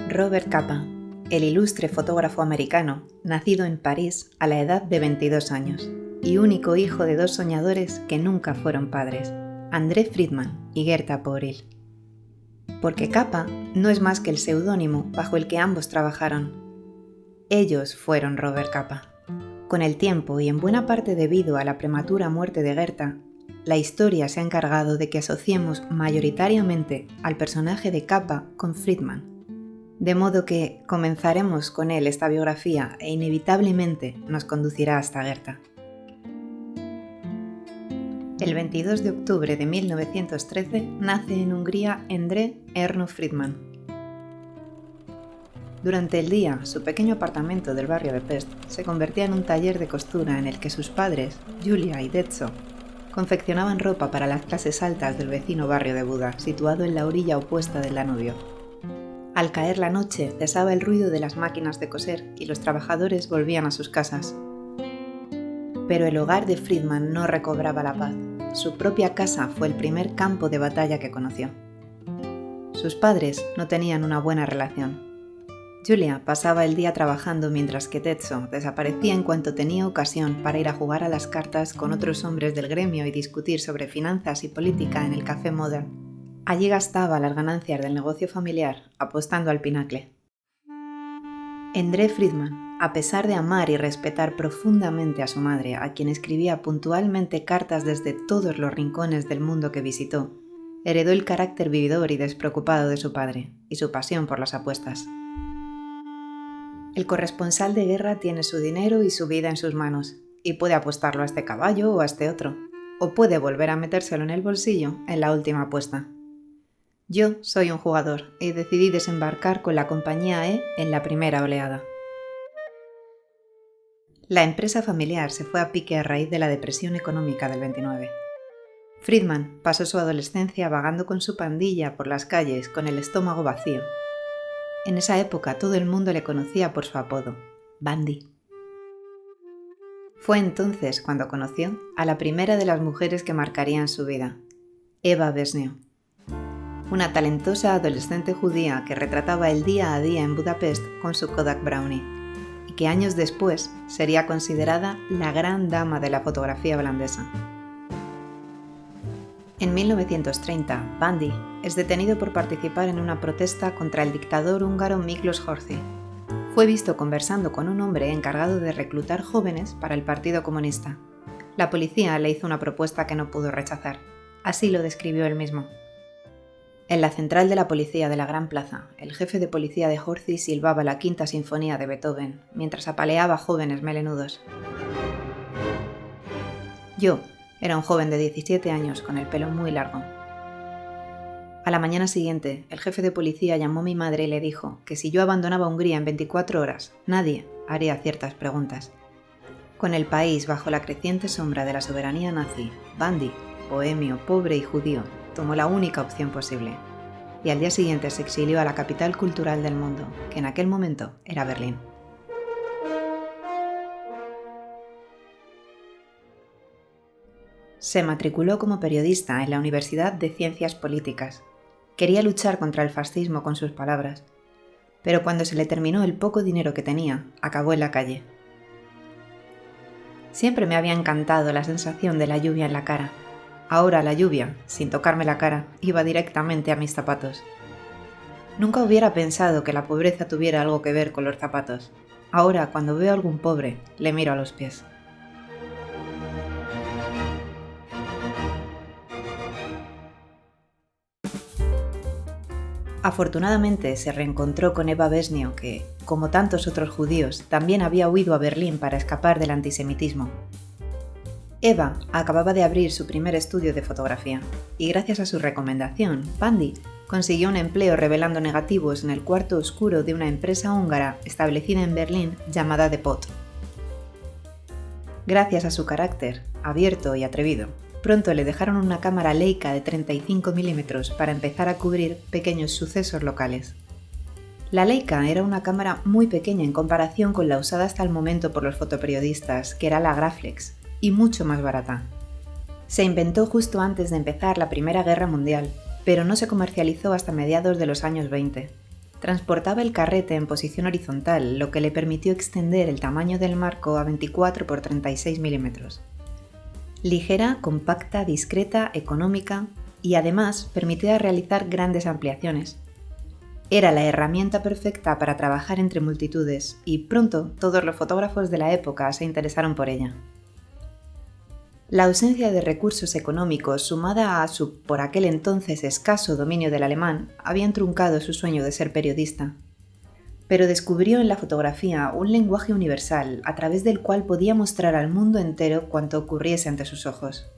Robert Capa, el ilustre fotógrafo americano, nacido en París a la edad de 22 años, y único hijo de dos soñadores que nunca fueron padres, André Friedman y Gerta Pooril. Porque Capa no es más que el seudónimo bajo el que ambos trabajaron. Ellos fueron Robert Capa. Con el tiempo y en buena parte debido a la prematura muerte de Gerta, la historia se ha encargado de que asociemos mayoritariamente al personaje de Capa con Friedman. De modo que comenzaremos con él esta biografía e inevitablemente nos conducirá hasta Gerta. El 22 de octubre de 1913 nace en Hungría Endre Erno Friedman. Durante el día, su pequeño apartamento del barrio de Pest se convertía en un taller de costura en el que sus padres, Julia y Detso, confeccionaban ropa para las clases altas del vecino barrio de Buda, situado en la orilla opuesta del Danubio. Al caer la noche, cesaba el ruido de las máquinas de coser y los trabajadores volvían a sus casas. Pero el hogar de Friedman no recobraba la paz. Su propia casa fue el primer campo de batalla que conoció. Sus padres no tenían una buena relación. Julia pasaba el día trabajando mientras que Detso desaparecía en cuanto tenía ocasión para ir a jugar a las cartas con otros hombres del gremio y discutir sobre finanzas y política en el Café Modern. Allí gastaba las ganancias del negocio familiar, apostando al pinacle. Endre Friedman, a pesar de amar y respetar profundamente a su madre, a quien escribía puntualmente cartas desde todos los rincones del mundo que visitó, heredó el carácter vividor y despreocupado de su padre, y su pasión por las apuestas. El corresponsal de guerra tiene su dinero y su vida en sus manos, y puede apostarlo a este caballo o a este otro, o puede volver a metérselo en el bolsillo en la última apuesta. Yo soy un jugador y decidí desembarcar con la compañía E en la primera oleada. La empresa familiar se fue a pique a raíz de la depresión económica del 29. Friedman pasó su adolescencia vagando con su pandilla por las calles con el estómago vacío. En esa época todo el mundo le conocía por su apodo, Bandy. Fue entonces cuando conoció a la primera de las mujeres que marcarían su vida, Eva Besnio, una talentosa adolescente judía que retrataba el día a día en Budapest con su Kodak Brownie, y que años después sería considerada la gran dama de la fotografía holandesa. En 1930, Bandy es detenido por participar en una protesta contra el dictador húngaro Miklós Horthy. Fue visto conversando con un hombre encargado de reclutar jóvenes para el Partido Comunista. La policía le hizo una propuesta que no pudo rechazar. Así lo describió él mismo. En la central de la policía de la Gran Plaza, el jefe de policía de Horthy silbaba la Quinta Sinfonía de Beethoven, mientras apaleaba jóvenes melenudos. Yo era un joven de 17 años con el pelo muy largo. A la mañana siguiente, el jefe de policía llamó a mi madre y le dijo que si yo abandonaba Hungría en 24 horas, nadie haría ciertas preguntas. Con el país bajo la creciente sombra de la soberanía nazi, Bandy, bohemio, pobre y judío, tomó la única opción posible, y al día siguiente se exilió a la capital cultural del mundo, que en aquel momento era Berlín. Se matriculó como periodista en la Universidad de Ciencias Políticas. Quería luchar contra el fascismo con sus palabras, pero cuando se le terminó el poco dinero que tenía, acabó en la calle. Siempre me había encantado la sensación de la lluvia en la cara. Ahora la lluvia, sin tocarme la cara, iba directamente a mis zapatos. Nunca hubiera pensado que la pobreza tuviera algo que ver con los zapatos. Ahora, cuando veo a algún pobre, le miro a los pies. Afortunadamente se reencontró con Eva Besnio, que, como tantos otros judíos, también había huido a Berlín para escapar del antisemitismo. Eva acababa de abrir su primer estudio de fotografía, y gracias a su recomendación, Bandy consiguió un empleo revelando negativos en el cuarto oscuro de una empresa húngara establecida en Berlín llamada Depot. Gracias a su carácter, abierto y atrevido, pronto le dejaron una cámara Leica de 35 mm para empezar a cubrir pequeños sucesos locales. La Leica era una cámara muy pequeña en comparación con la usada hasta el momento por los fotoperiodistas, que era la Graflex, y mucho más barata. Se inventó justo antes de empezar la Primera Guerra Mundial, pero no se comercializó hasta mediados de los años 20. Transportaba el carrete en posición horizontal, lo que le permitió extender el tamaño del marco a 24 por 36 milímetros. Ligera, compacta, discreta, económica y además permitía realizar grandes ampliaciones. Era la herramienta perfecta para trabajar entre multitudes y pronto todos los fotógrafos de la época se interesaron por ella. La ausencia de recursos económicos, sumada a su por aquel entonces escaso dominio del alemán, habían truncado su sueño de ser periodista. Pero descubrió en la fotografía un lenguaje universal a través del cual podía mostrar al mundo entero cuanto ocurriese ante sus ojos.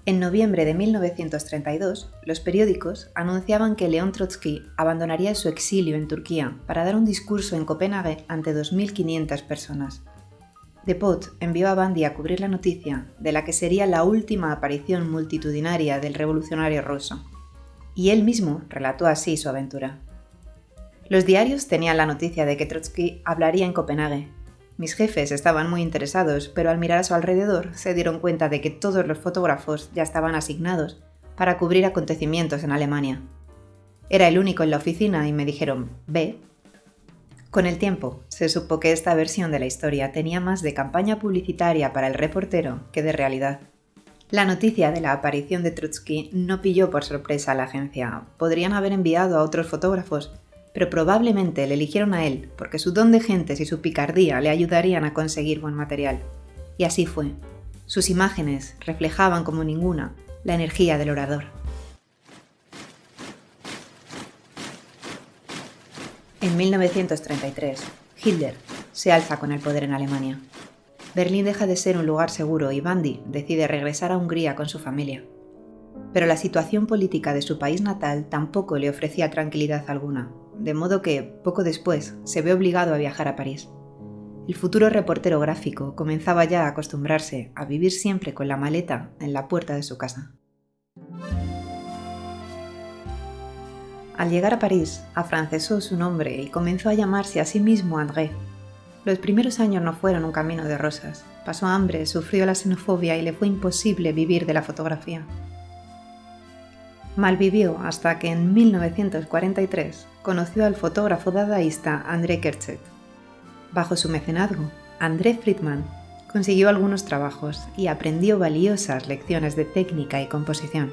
En noviembre de 1932, los periódicos anunciaban que León Trotsky abandonaría su exilio en Turquía para dar un discurso en Copenhague ante 2.500 personas. Depot envió a Bandy a cubrir la noticia de la que sería la última aparición multitudinaria del revolucionario ruso, y él mismo relató así su aventura. Los diarios tenían la noticia de que Trotsky hablaría en Copenhague. Mis jefes estaban muy interesados, pero al mirar a su alrededor se dieron cuenta de que todos los fotógrafos ya estaban asignados para cubrir acontecimientos en Alemania. Era el único en la oficina y me dijeron, ve. Con el tiempo, se supo que esta versión de la historia tenía más de campaña publicitaria para el reportero que de realidad. La noticia de la aparición de Trotsky no pilló por sorpresa a la agencia. Podrían haber enviado a otros fotógrafos, pero probablemente le eligieron a él porque su don de gentes y su picardía le ayudarían a conseguir buen material. Y así fue. Sus imágenes reflejaban como ninguna la energía del orador. En 1933, Hitler se alza con el poder en Alemania. Berlín deja de ser un lugar seguro y Bandy decide regresar a Hungría con su familia. Pero la situación política de su país natal tampoco le ofrecía tranquilidad alguna, de modo que, poco después, se ve obligado a viajar a París. El futuro reportero gráfico comenzaba ya a acostumbrarse a vivir siempre con la maleta en la puerta de su casa. Al llegar a París, afrancesó su nombre y comenzó a llamarse a sí mismo André. Los primeros años no fueron un camino de rosas. Pasó hambre, sufrió la xenofobia y le fue imposible vivir de la fotografía. Malvivió hasta que en 1943 conoció al fotógrafo dadaísta André Kertzet. Bajo su mecenazgo, André Friedman consiguió algunos trabajos y aprendió valiosas lecciones de técnica y composición.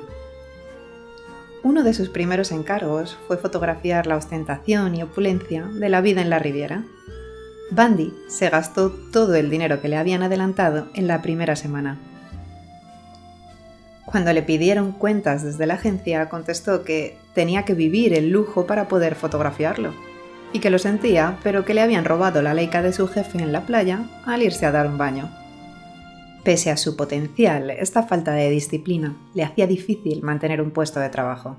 Uno de sus primeros encargos fue fotografiar la ostentación y opulencia de la vida en la Riviera. Bandy se gastó todo el dinero que le habían adelantado en la primera semana. Cuando le pidieron cuentas desde la agencia, contestó que tenía que vivir el lujo para poder fotografiarlo, y que lo sentía, pero que le habían robado la Leica de su jefe en la playa al irse a dar un baño. Pese a su potencial, esta falta de disciplina le hacía difícil mantener un puesto de trabajo.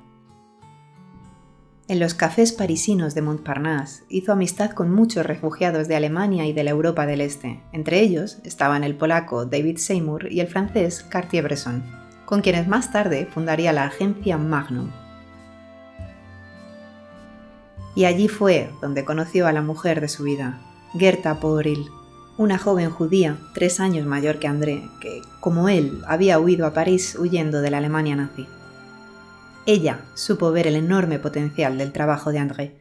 En los cafés parisinos de Montparnasse hizo amistad con muchos refugiados de Alemania y de la Europa del Este. Entre ellos estaban el polaco David Seymour y el francés Cartier-Bresson, con quienes más tarde fundaría la agencia Magnum. Y allí fue donde conoció a la mujer de su vida, Gerta Pooril, una joven judía 3 años mayor que André, que, como él, había huido a París huyendo de la Alemania nazi. Ella supo ver el enorme potencial del trabajo de André,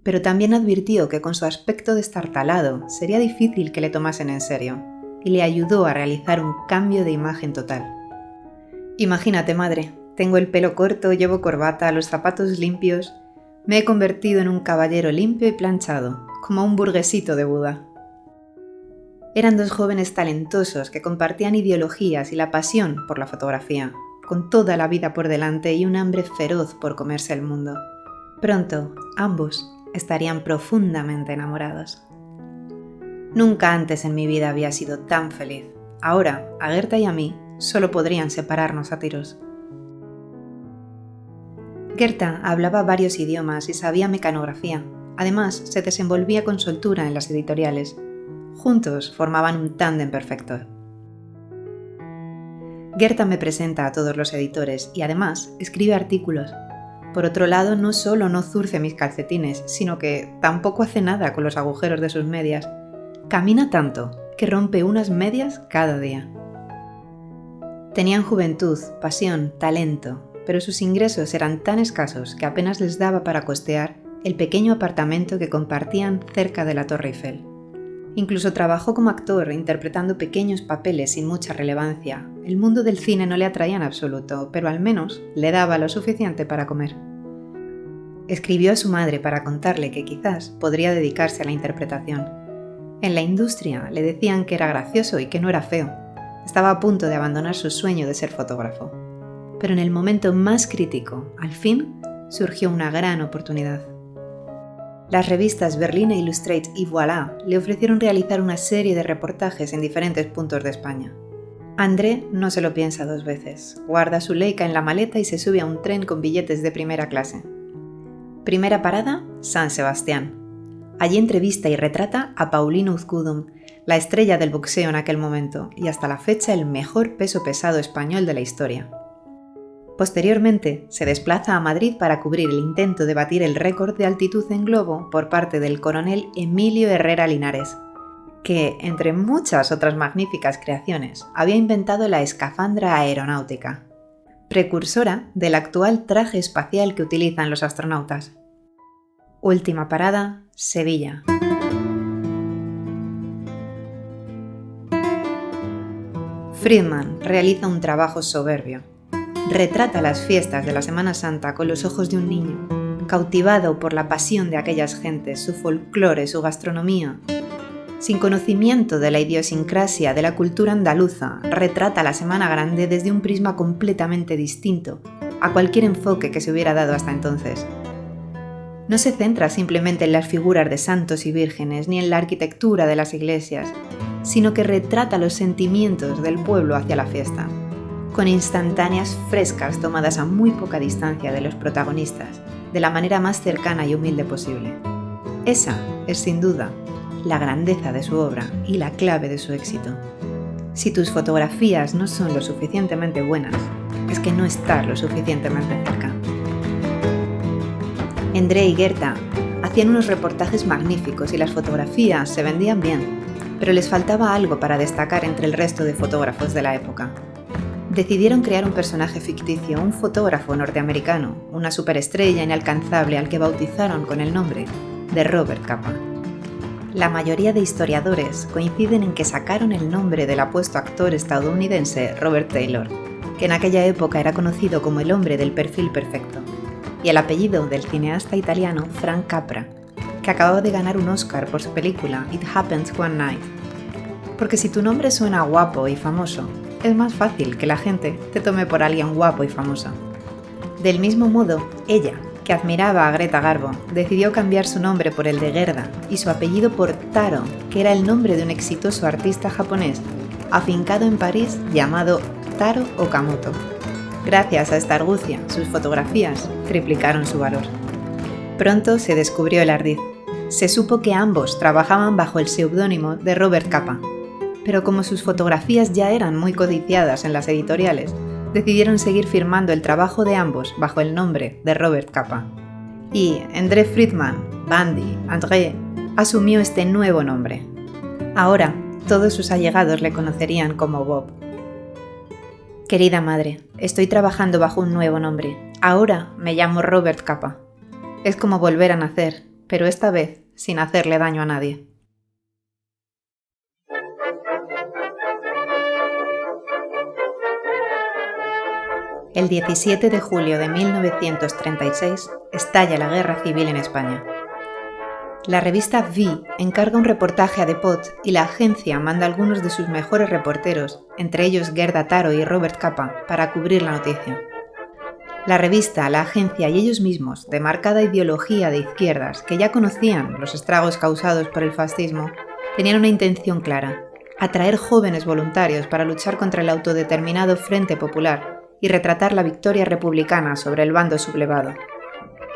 pero también advirtió que con su aspecto destartalado sería difícil que le tomasen en serio, y le ayudó a realizar un cambio de imagen total. Imagínate, madre, tengo el pelo corto, llevo corbata, los zapatos limpios, me he convertido en un caballero limpio y planchado, como un burguesito de Buda. Eran 2 jóvenes talentosos que compartían ideologías y la pasión por la fotografía, con toda la vida por delante y un hambre feroz por comerse el mundo. Pronto, ambos estarían profundamente enamorados. Nunca antes en mi vida había sido tan feliz. Ahora, a Gerta y a mí, solo podrían separarnos a tiros. Gerta hablaba varios idiomas y sabía mecanografía. Además, se desenvolvía con soltura en las editoriales. Juntos formaban un tándem perfecto. Gerta me presenta a todos los editores y además escribe artículos. Por otro lado, no solo no zurce mis calcetines, sino que tampoco hace nada con los agujeros de sus medias. Camina tanto que rompe unas medias cada día. Tenían juventud, pasión, talento, pero sus ingresos eran tan escasos que apenas les daba para costear el pequeño apartamento que compartían cerca de la Torre Eiffel. Incluso trabajó como actor interpretando pequeños papeles sin mucha relevancia. El mundo del cine no le atraía en absoluto, pero al menos le daba lo suficiente para comer. Escribió a su madre para contarle que quizás podría dedicarse a la interpretación. En la industria le decían que era gracioso y que no era feo. Estaba a punto de abandonar su sueño de ser fotógrafo. Pero en el momento más crítico, al fin, surgió una gran oportunidad. Las revistas Berlin Illustrate y Voilà le ofrecieron realizar una serie de reportajes en diferentes puntos de España. André no se lo piensa dos veces, guarda su Leica en la maleta y se sube a un tren con billetes de primera clase. Primera parada, San Sebastián. Allí entrevista y retrata a Paulino Uzcudum, la estrella del boxeo en aquel momento y hasta la fecha el mejor peso pesado español de la historia. Posteriormente, se desplaza a Madrid para cubrir el intento de batir el récord de altitud en globo por parte del coronel Emilio Herrera Linares, que, entre muchas otras magníficas creaciones, había inventado la escafandra aeronáutica, precursora del actual traje espacial que utilizan los astronautas. Última parada, Sevilla. Friedman realiza un trabajo soberbio. Retrata las fiestas de la Semana Santa con los ojos de un niño, cautivado por la pasión de aquellas gentes, su folclore, su gastronomía. Sin conocimiento de la idiosincrasia de la cultura andaluza, retrata la Semana Grande desde un prisma completamente distinto a cualquier enfoque que se hubiera dado hasta entonces. No se centra simplemente en las figuras de santos y vírgenes ni en la arquitectura de las iglesias, sino que retrata los sentimientos del pueblo hacia la fiesta, con instantáneas frescas tomadas a muy poca distancia de los protagonistas, de la manera más cercana y humilde posible. Esa es, sin duda, la grandeza de su obra y la clave de su éxito. Si tus fotografías no son lo suficientemente buenas, es que no estás lo suficientemente cerca. André y Gerta hacían unos reportajes magníficos y las fotografías se vendían bien, pero les faltaba algo para destacar entre el resto de fotógrafos de la época. Decidieron crear un personaje ficticio, un fotógrafo norteamericano, una superestrella inalcanzable al que bautizaron con el nombre de Robert Capa. La mayoría de historiadores coinciden en que sacaron el nombre del apuesto actor estadounidense Robert Taylor, que en aquella época era conocido como el hombre del perfil perfecto, y el apellido del cineasta italiano Frank Capra, que acababa de ganar un Oscar por su película It Happens One Night. Porque si tu nombre suena guapo y famoso, es más fácil que la gente te tome por alguien guapo y famoso. Del mismo modo, ella, que admiraba a Greta Garbo, decidió cambiar su nombre por el de Gerda y su apellido por Taro, que era el nombre de un exitoso artista japonés afincado en París llamado Taro Okamoto. Gracias a esta argucia, sus fotografías triplicaron su valor. Pronto se descubrió el ardid. Se supo que ambos trabajaban bajo el seudónimo de Robert Capa, pero como sus fotografías ya eran muy codiciadas en las editoriales, decidieron seguir firmando el trabajo de ambos bajo el nombre de Robert Capa. Y André Friedman, Bandy, André, asumió este nuevo nombre. Ahora, todos sus allegados le conocerían como Bob. Querida madre, estoy trabajando bajo un nuevo nombre. Ahora me llamo Robert Capa. Es como volver a nacer, pero esta vez sin hacerle daño a nadie. El 17 de julio de 1936 estalla la Guerra Civil en España. La revista V encarga un reportaje a Depot y la agencia manda a algunos de sus mejores reporteros, entre ellos Gerda Taro y Robert Capa, para cubrir la noticia. La revista, la agencia y ellos mismos, de marcada ideología de izquierdas que ya conocían los estragos causados por el fascismo, tenían una intención clara: atraer jóvenes voluntarios para luchar contra el autodeterminado Frente Popular y retratar la victoria republicana sobre el bando sublevado.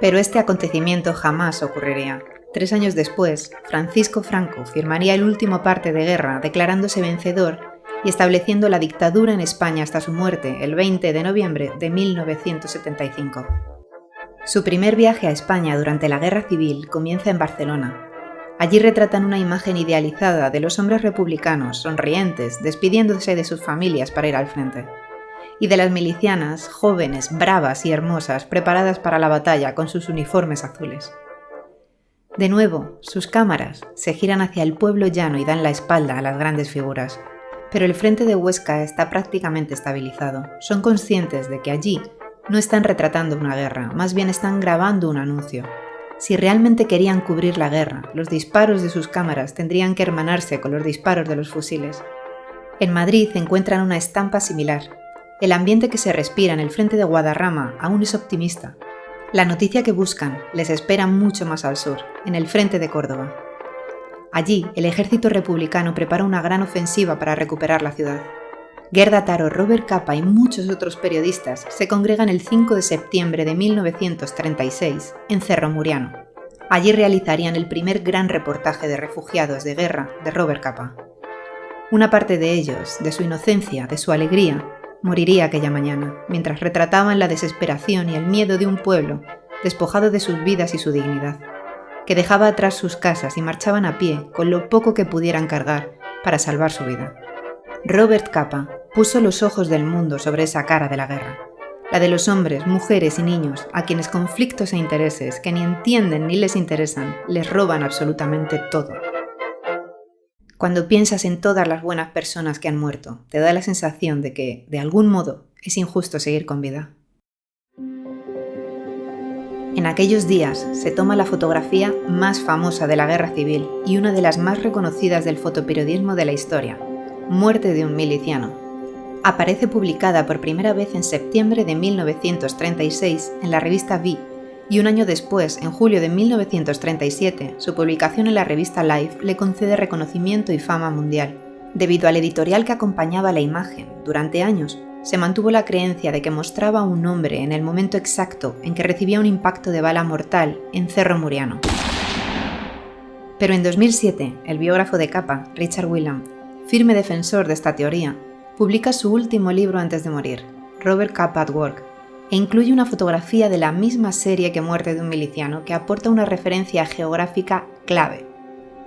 Pero este acontecimiento jamás ocurriría. 3 años después, Francisco Franco firmaría el último parte de guerra declarándose vencedor y estableciendo la dictadura en España hasta su muerte el 20 de noviembre de 1975. Su primer viaje a España durante la Guerra Civil comienza en Barcelona. Allí retratan una imagen idealizada de los hombres republicanos sonrientes, despidiéndose de sus familias para ir al frente. y de las milicianas, jóvenes, bravas y hermosas, preparadas para la batalla con sus uniformes azules. De nuevo, sus cámaras se giran hacia el pueblo llano y dan la espalda a las grandes figuras. Pero el frente de Huesca está prácticamente estabilizado. Son conscientes de que allí no están retratando una guerra, más bien están grabando un anuncio. Si realmente querían cubrir la guerra, los disparos de sus cámaras tendrían que hermanarse con los disparos de los fusiles. En Madrid encuentran una estampa similar. El ambiente que se respira en el frente de Guadarrama aún es optimista. La noticia que buscan les espera mucho más al sur, en el frente de Córdoba. Allí, el ejército republicano prepara una gran ofensiva para recuperar la ciudad. Gerda Taro, Robert Capa y muchos otros periodistas se congregan el 5 de septiembre de 1936 en Cerro Muriano. Allí realizarían el primer gran reportaje de refugiados de guerra de Robert Capa. Una parte de ellos, de su inocencia, de su alegría, moriría aquella mañana, mientras retrataban la desesperación y el miedo de un pueblo despojado de sus vidas y su dignidad, que dejaba atrás sus casas y marchaban a pie con lo poco que pudieran cargar para salvar su vida. Robert Capa puso los ojos del mundo sobre esa cara de la guerra, la de los hombres, mujeres y niños a quienes conflictos e intereses que ni entienden ni les interesan les roban absolutamente todo. Cuando piensas en todas las buenas personas que han muerto, te da la sensación de que, de algún modo, es injusto seguir con vida. En aquellos días se toma la fotografía más famosa de la Guerra Civil y una de las más reconocidas del fotoperiodismo de la historia, Muerte de un miliciano. Aparece publicada por primera vez en septiembre de 1936 en la revista Vi, y un año después, en julio de 1937, su publicación en la revista Life le concede reconocimiento y fama mundial. Debido al editorial que acompañaba la imagen, durante años se mantuvo la creencia de que mostraba a un hombre en el momento exacto en que recibía un impacto de bala mortal en Cerro Muriano. Pero en 2007, el biógrafo de Capa, Richard Whelan, firme defensor de esta teoría, publica su último libro antes de morir, Robert Capa at Work, e incluye una fotografía de la misma serie que Muerte de un miliciano que aporta una referencia geográfica clave.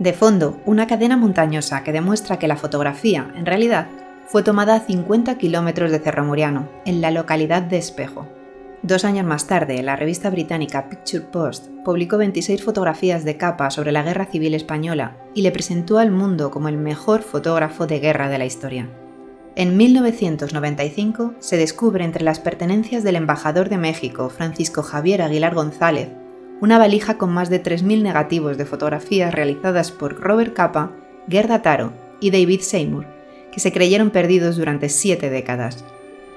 De fondo, una cadena montañosa que demuestra que la fotografía, en realidad, fue tomada a 50 kilómetros de Cerro Muriano, en la localidad de Espejo. 2 años más tarde, la revista británica Picture Post publicó 26 fotografías de Capa sobre la Guerra Civil Española y le presentó al mundo como el mejor fotógrafo de guerra de la historia. En 1995 se descubre entre las pertenencias del embajador de México, Francisco Javier Aguilar González, una valija con más de 3.000 negativos de fotografías realizadas por Robert Capa, Gerda Taro y David Seymour, que se creyeron perdidos durante 7 décadas.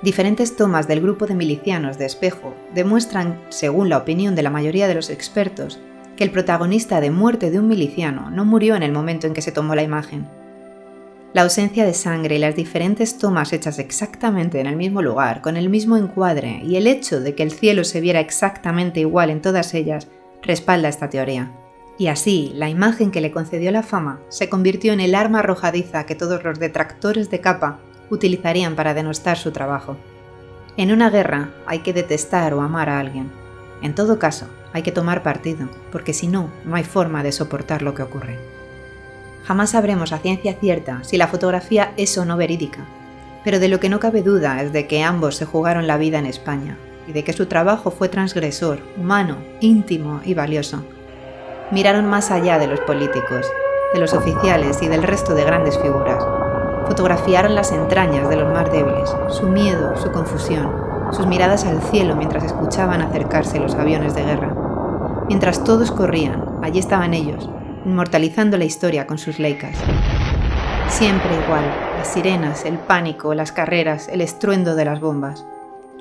Diferentes tomas del grupo de milicianos de Espejo demuestran, según la opinión de la mayoría de los expertos, que el protagonista de Muerte de un miliciano no murió en el momento en que se tomó la imagen. La ausencia de sangre y las diferentes tomas hechas exactamente en el mismo lugar, con el mismo encuadre, y el hecho de que el cielo se viera exactamente igual en todas ellas, respalda esta teoría. Y así, la imagen que le concedió la fama se convirtió en el arma arrojadiza que todos los detractores de Capa utilizarían para denostar su trabajo. En una guerra hay que detestar o amar a alguien. En todo caso, hay que tomar partido, porque si no, no hay forma de soportar lo que ocurre. Jamás sabremos a ciencia cierta si la fotografía es o no verídica, pero de lo que no cabe duda es de que ambos se jugaron la vida en España y de que su trabajo fue transgresor, humano, íntimo y valioso. Miraron más allá de los políticos, de los oficiales y del resto de grandes figuras. Fotografiaron las entrañas de los más débiles, su miedo, su confusión, sus miradas al cielo mientras escuchaban acercarse los aviones de guerra. Mientras todos corrían, allí estaban ellos, inmortalizando la historia con sus Leicas. Siempre igual, las sirenas, el pánico, las carreras, el estruendo de las bombas.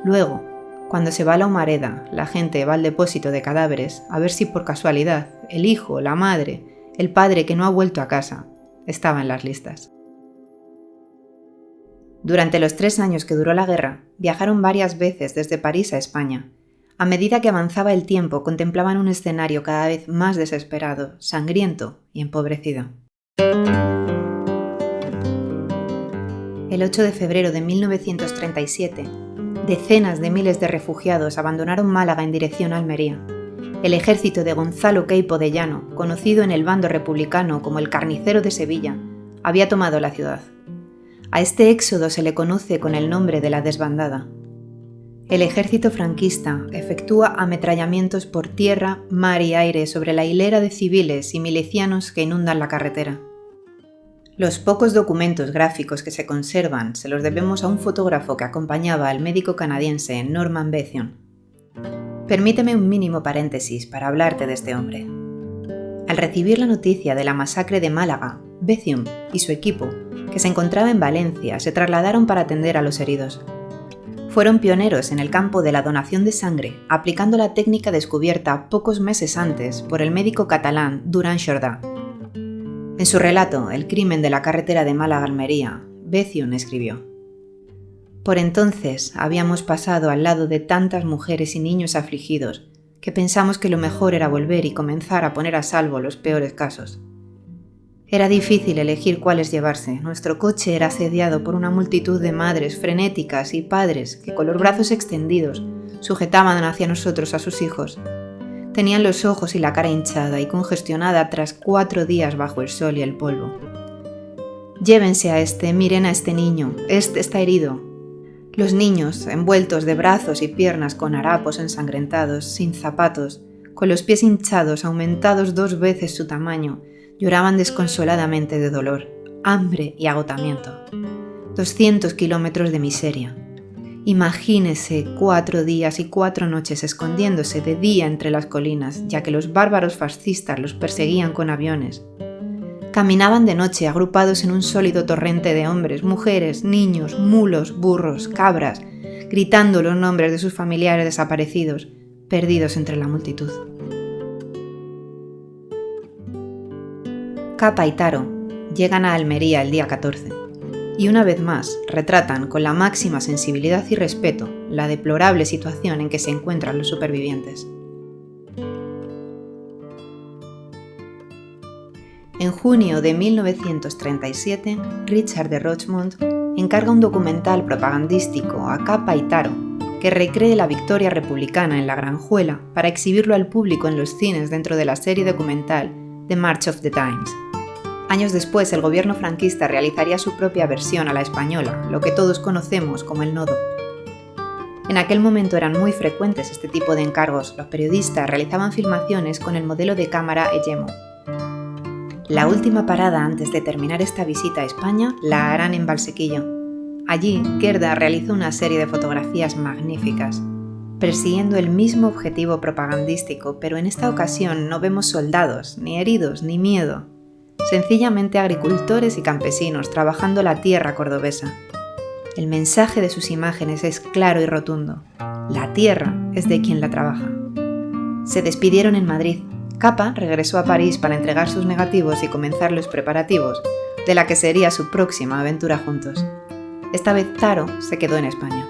Luego, cuando se va la humareda, la gente va al depósito de cadáveres a ver si por casualidad el hijo, la madre, el padre que no ha vuelto a casa, estaba en las listas. Durante los 3 años que duró la guerra, viajaron varias veces desde París a España. A medida que avanzaba el tiempo, contemplaban un escenario cada vez más desesperado, sangriento y empobrecido. El 8 de febrero de 1937, decenas de miles de refugiados abandonaron Málaga en dirección a Almería. El ejército de Gonzalo Queipo de Llano, conocido en el bando republicano como el Carnicero de Sevilla, había tomado la ciudad. A este éxodo se le conoce con el nombre de la desbandada. El ejército franquista efectúa ametrallamientos por tierra, mar y aire sobre la hilera de civiles y milicianos que inundan la carretera. Los pocos documentos gráficos que se conservan se los debemos a un fotógrafo que acompañaba al médico canadiense Norman Bethune. Permíteme un mínimo paréntesis para hablarte de este hombre. Al recibir la noticia de la masacre de Málaga, Bethune y su equipo, que se encontraba en Valencia, se trasladaron para atender a los heridos. Fueron pioneros en el campo de la donación de sangre, aplicando la técnica descubierta pocos meses antes por el médico catalán Durán Jordà. En su relato, El crimen de la carretera de Málaga-Almería, Bethune escribió: «Por entonces habíamos pasado al lado de tantas mujeres y niños afligidos que pensamos que lo mejor era volver y comenzar a poner a salvo los peores casos. Era difícil elegir cuáles llevarse. Nuestro coche era asediado por una multitud de madres frenéticas y padres que con los brazos extendidos sujetaban hacia nosotros a sus hijos. Tenían los ojos y la cara hinchada y congestionada tras 4 días bajo el sol y el polvo. Llévense a este, miren a este niño, este está herido». Los niños, envueltos de brazos y piernas con harapos ensangrentados, sin zapatos, con los pies hinchados, aumentados 2 veces su tamaño, lloraban desconsoladamente de dolor, hambre y agotamiento. 200 kilómetros de miseria. Imagínese 4 días y 4 noches escondiéndose de día entre las colinas, ya que los bárbaros fascistas los perseguían con aviones. Caminaban de noche agrupados en un sólido torrente de hombres, mujeres, niños, mulos, burros, cabras, gritando los nombres de sus familiares desaparecidos, perdidos entre la multitud. Capa y Taro llegan a Almería el día 14 y una vez más retratan con la máxima sensibilidad y respeto la deplorable situación en que se encuentran los supervivientes. En junio de 1937, Richard de Rochemont encarga un documental propagandístico a Capa y Taro que recree la victoria republicana en la Granjuela para exhibirlo al público en los cines dentro de la serie documental The March of the Times. Años después, el gobierno franquista realizaría su propia versión a la española, lo que todos conocemos como el Nodo. En aquel momento eran muy frecuentes este tipo de encargos. Los periodistas realizaban filmaciones con el modelo de cámara Eyemo. La última parada antes de terminar esta visita a España la harán en Valsequillo. Allí, Gerda realiza una serie de fotografías magníficas, persiguiendo el mismo objetivo propagandístico, pero en esta ocasión no vemos soldados, ni heridos, ni miedo. Sencillamente agricultores y campesinos trabajando la tierra cordobesa. El mensaje de sus imágenes es claro y rotundo. La tierra es de quien la trabaja. Se despidieron en Madrid. Capa regresó a París para entregar sus negativos y comenzar los preparativos de la que sería su próxima aventura juntos. Esta vez Taro se quedó en España.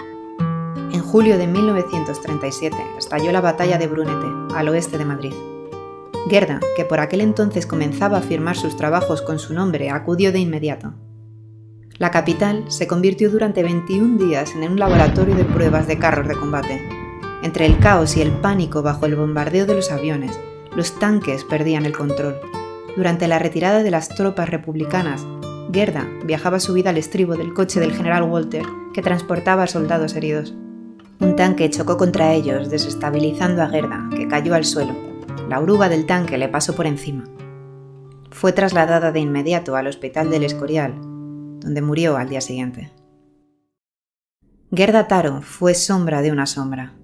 En julio de 1937 estalló la batalla de Brunete, al oeste de Madrid. Gerda, que por aquel entonces comenzaba a firmar sus trabajos con su nombre, acudió de inmediato. La capital se convirtió durante 21 días en un laboratorio de pruebas de carros de combate. Entre el caos y el pánico bajo el bombardeo de los aviones, los tanques perdían el control. Durante la retirada de las tropas republicanas, Gerda viajaba subida al estribo del coche del general Walter, que transportaba a soldados heridos. Un tanque chocó contra ellos, desestabilizando a Gerda, que cayó al suelo. La oruga del tanque le pasó por encima. Fue trasladada de inmediato al hospital del Escorial, donde murió al día siguiente. Gerda Taro fue sombra de una sombra.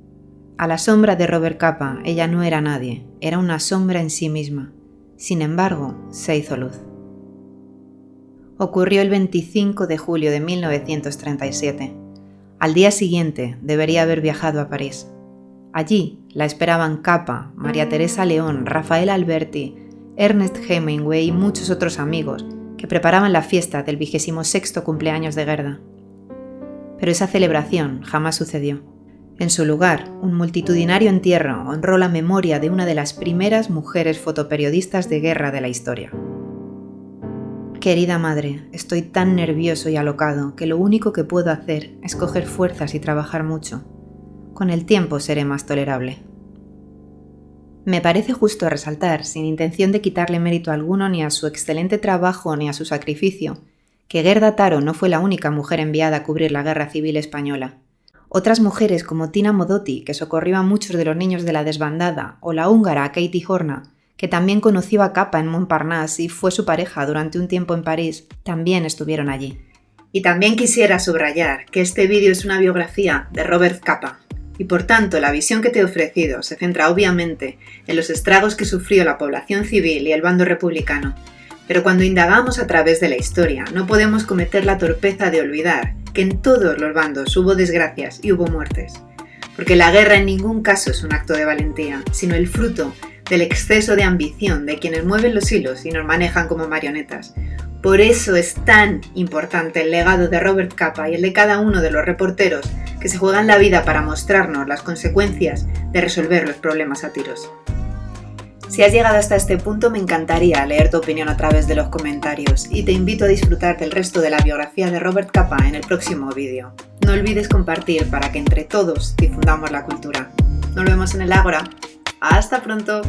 A la sombra de Robert Capa, ella no era nadie, era una sombra en sí misma. Sin embargo, se hizo luz. Ocurrió el 25 de julio de 1937. Al día siguiente debería haber viajado a París. Allí la esperaban Capa, María Teresa León, Rafael Alberti, Ernest Hemingway y muchos otros amigos que preparaban la fiesta del 26º cumpleaños de Gerda. Pero esa celebración jamás sucedió. En su lugar, un multitudinario entierro honró la memoria de una de las primeras mujeres fotoperiodistas de guerra de la historia. Querida madre, estoy tan nervioso y alocado que lo único que puedo hacer es coger fuerzas y trabajar mucho. Con el tiempo seré más tolerable. Me parece justo resaltar, sin intención de quitarle mérito alguno ni a su excelente trabajo ni a su sacrificio, que Gerda Taro no fue la única mujer enviada a cubrir la Guerra Civil Española. Otras mujeres como Tina Modotti, que socorrió a muchos de los niños de la desbandada, o la húngara Katie Horna, que también conoció a Capa en Montparnasse y fue su pareja durante un tiempo en París, también estuvieron allí. Y también quisiera subrayar que este vídeo es una biografía de Robert Capa, y por tanto la visión que te he ofrecido se centra obviamente en los estragos que sufrió la población civil y el bando republicano, pero cuando indagamos a través de la historia no podemos cometer la torpeza de olvidar que en todos los bandos hubo desgracias y hubo muertes, porque la guerra en ningún caso es un acto de valentía, sino el fruto del exceso de ambición de quienes mueven los hilos y nos manejan como marionetas. Por eso es tan importante el legado de Robert Capa y el de cada uno de los reporteros que se juegan la vida para mostrarnos las consecuencias de resolver los problemas a tiros. Si has llegado hasta este punto, me encantaría leer tu opinión a través de los comentarios y te invito a disfrutar del resto de la biografía de Robert Capa en el próximo vídeo. No olvides compartir para que entre todos difundamos la cultura. Nos vemos en el Ágora. ¡Hasta pronto!